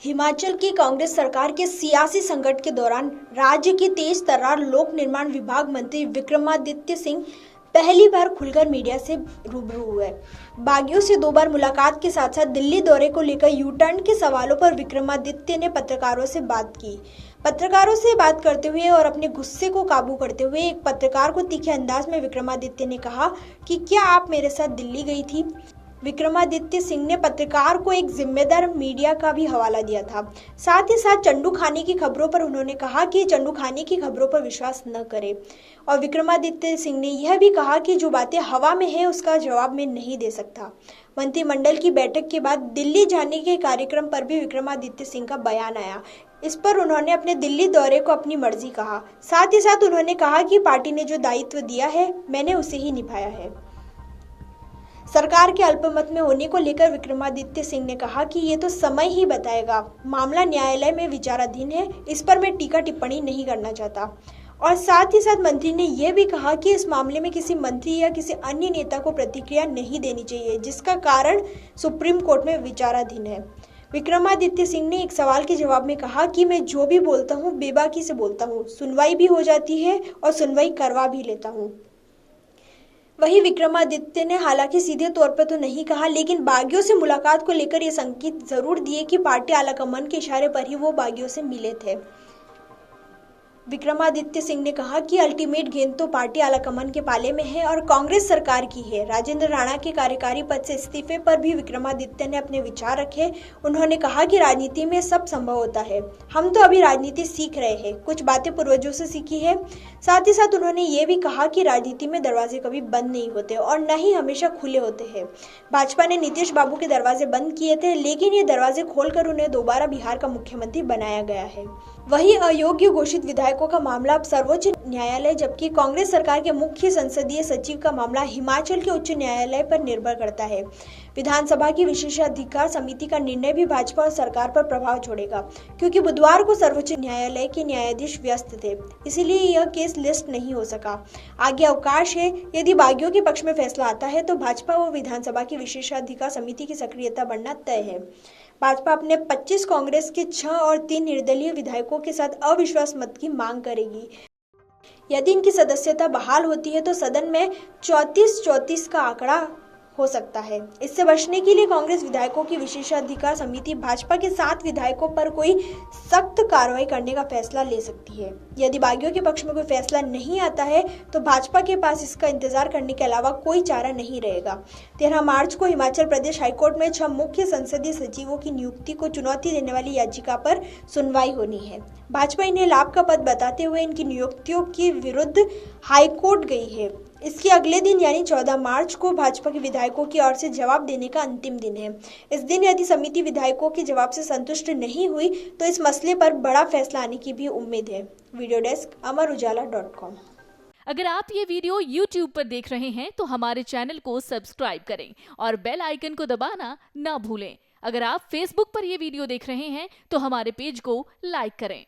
हिमाचल की कांग्रेस सरकार के सियासी संकट के दौरान राज्य के तेज तर्रार लोक निर्माण विभाग मंत्री विक्रमादित्य सिंह पहली बार खुलकर मीडिया से रूबरू हुए। बागियों से 2 बार मुलाकात के साथ साथ दिल्ली दौरे को लेकर यू टर्न के सवालों पर विक्रमादित्य ने पत्रकारों से बात की। पत्रकारों से बात करते हुए और अपने गुस्से को काबू करते हुए एक पत्रकार को तीखे अंदाज में विक्रमादित्य ने कहा कि क्या आप मेरे साथ दिल्ली गई थी। विक्रमादित्य सिंह ने पत्रकार को एक जिम्मेदार मीडिया का भी हवाला दिया था। साथ ही साथ चंडू खाने की खबरों पर उन्होंने कहा कि चंडू खाने की खबरों पर विश्वास न करें। और विक्रमादित्य सिंह ने यह भी कहा कि जो बातें हवा में है उसका जवाब मैं नहीं दे सकता। मंत्रिमंडल की बैठक के बाद दिल्ली जाने के कार्यक्रम पर भी विक्रमादित्य सिंह का बयान आया। इस पर उन्होंने अपने दिल्ली दौरे को अपनी मर्जी कहा। साथ ही साथ उन्होंने कहा कि पार्टी ने जो दायित्व दिया है मैंने उसे ही निभाया है। सरकार के अल्पमत में होने को लेकर विक्रमादित्य सिंह ने कहा कि ये तो समय ही बताएगा। मामला न्यायालय में विचाराधीन है, इस पर मैं टीका टिप्पणी नहीं करना चाहता। और साथ ही साथ मंत्री ने यह भी कहा कि इस मामले में किसी मंत्री या किसी अन्य नेता को प्रतिक्रिया नहीं देनी चाहिए, जिसका कारण सुप्रीम कोर्ट में विचाराधीन है। विक्रमादित्य सिंह ने एक सवाल के जवाब में कहा कि मैं जो भी बोलता हूँ बेबाकी से बोलता हूँ, सुनवाई भी हो जाती है और सुनवाई करवा भी लेता हूँ। वहीं विक्रमादित्य ने हालांकि सीधे तौर पर तो नहीं कहा, लेकिन बागियों से मुलाकात को लेकर ये संकेत जरूर दिए कि पार्टी आलाकमान के इशारे पर ही वो बागियों से मिले थे। विक्रमादित्य सिंह ने कहा कि अल्टीमेट गेंद तो पार्टी आलाकमान के पाले में है और कांग्रेस सरकार की है। राजेंद्र राणा के कार्यकारी पद से इस्तीफे पर भी विक्रमादित्य ने अपने विचार रखे। उन्होंने कहा कि राजनीति में सब संभव होता है, हम तो अभी राजनीति सीख रहे हैं, कुछ बातें पूर्वजों से सीखी है। साथ ही साथ उन्होंने ये भी कहा कि राजनीति में दरवाजे कभी बंद नहीं होते और न ही हमेशा खुले होते हैं। भाजपा ने नीतीश बाबू के दरवाजे बंद किए थे, लेकिन ये दरवाजे खोलकर उन्हें दोबारा बिहार का मुख्यमंत्री बनाया गया है। वहीं अयोग्य घोषित विधायकों का मामला अब सर्वोच्च न्यायालय, जबकि कांग्रेस सरकार के मुख्य संसदीय सचिव का मामला हिमाचल के उच्च न्यायालय पर निर्भर करता है। विधानसभा की विशेषाधिकार समिति का निर्णय भी भाजपा और सरकार पर प्रभाव छोड़ेगा, क्योंकि बुधवार को सर्वोच्च न्यायालय के न्यायाधीश व्यस्त थे, इसीलिए यह केस लिस्ट नहीं हो सका। आगे अवकाश है। यदि बागियों के पक्ष में फैसला आता है तो भाजपा व विधानसभा की विशेषाधिकार समिति की सक्रियता बढ़ना तय है। भाजपा अपने 25 कांग्रेस के 6 और 3 निर्दलीय विधायकों के साथ अविश्वास मत की मांग करेगी। यदि इनकी सदस्यता बहाल होती है तो सदन में 34-34 का आंकड़ा हो सकता है। इससे बचने के लिए कांग्रेस विधायकों की विशेषाधिकार समिति भाजपा के 7 विधायकों पर कोई सख्त कार्रवाई करने का फैसला ले सकती है। यदि बागियों के पक्ष में कोई फैसला नहीं आता है तो भाजपा के पास इसका इंतजार करने के अलावा कोई चारा नहीं रहेगा। 13 मार्च को हिमाचल प्रदेश हाईकोर्ट में 6 मुख्य संसदीय सचिवों की नियुक्ति को चुनौती देने वाली याचिका पर सुनवाई होनी है। भाजपा इन्हें लाभ का पद बताते हुए इनकी नियुक्तियों के विरुद्ध हाईकोर्ट गई है। इसके अगले दिन यानी 14 मार्च को भाजपा के विधायकों की ओर से जवाब देने का अंतिम दिन है। इस दिन यदि समिति विधायकों के जवाब से संतुष्ट नहीं हुई तो इस मसले पर बड़ा फैसला आने की भी उम्मीद है। Video desk amarujala.com। अगर आप ये वीडियो YouTube पर देख रहे हैं तो हमारे चैनल को सब्सक्राइब करें और बेल आइकन को दबाना ना भूलें। अगर आप Facebook पर ये वीडियो देख रहे हैं तो हमारे पेज को लाइक करें।